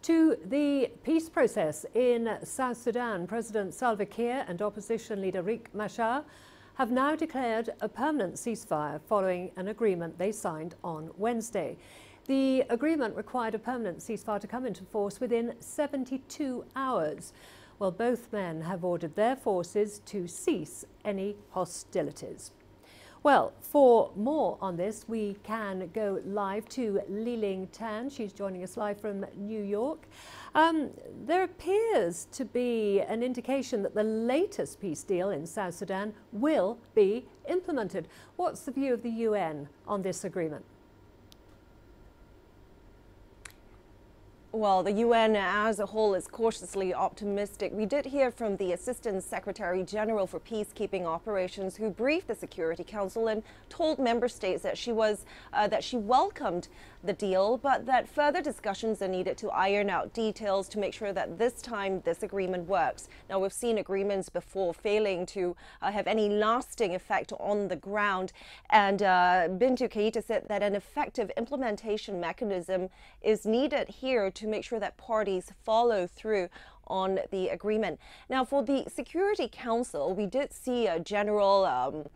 To the peace process in South Sudan, President Salva Kiir and opposition leader Riek Machar have now declared a permanent ceasefire following an agreement they signed on Wednesday. The agreement required a permanent ceasefire to come into force within 72 hours. Well, both men have ordered their forces to cease any hostilities. Well, for more on this, we can go live to Liling Tan. She's joining us live from New York. There appears to be an indication that the latest peace deal in South Sudan will be implemented. What's the view of the UN on this agreement? Well, the UN as a whole is cautiously optimistic. We did hear from the Assistant Secretary General for Peacekeeping Operations, who briefed the Security Council and told member states that she welcomed the deal, but that further discussions are needed to iron out details to make sure that this time this agreement works. Now, we've seen agreements before failing to have any lasting effect on the ground, and Bintu Keita said that an effective implementation mechanism is needed here to make sure that parties follow through on the agreement. Now, for the Security Council, we did see a general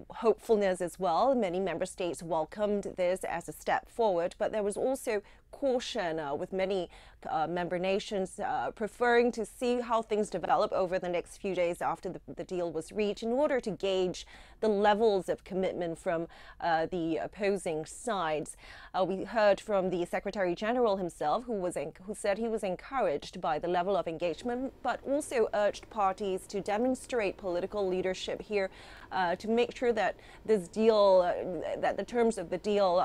hopefulness as well. Many member states welcomed this as a step forward, but there was also caution with many member nations preferring to see how things develop over the next few days after the deal was reached in order to gauge the levels of commitment from the opposing sides. We heard from the Secretary General himself, who said he was encouraged by the level of engagement, but also urged parties to demonstrate political leadership here to make sure that this deal, that the terms of the deal,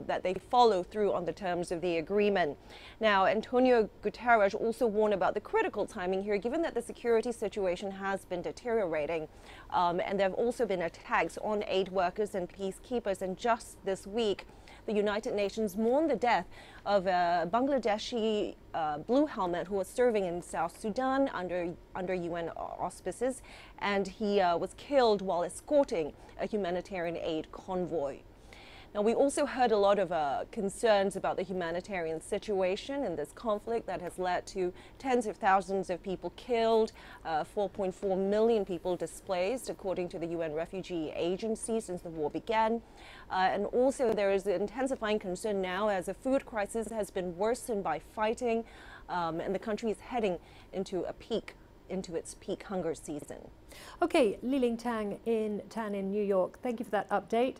that they follow through on the terms of the agreement. Now, Antonio Guterres also warned about the critical timing here, given that the security situation has been deteriorating, and there have also been attacks on aid workers and peacekeepers. And just this week, the United Nations mourned the death of a Bangladeshi blue helmet who was serving in South Sudan under UN auspices, and he was killed while escorting a humanitarian aid convoy. Now, we also heard a lot of concerns about the humanitarian situation in this conflict that has led to tens of thousands of people killed, 4.4 million people displaced, according to the UN Refugee Agency, since the war began. And also there is intensifying concern now as the food crisis has been worsened by fighting, and the country is heading into its peak hunger season. Okay, Liling Tan in New York, thank you for that update.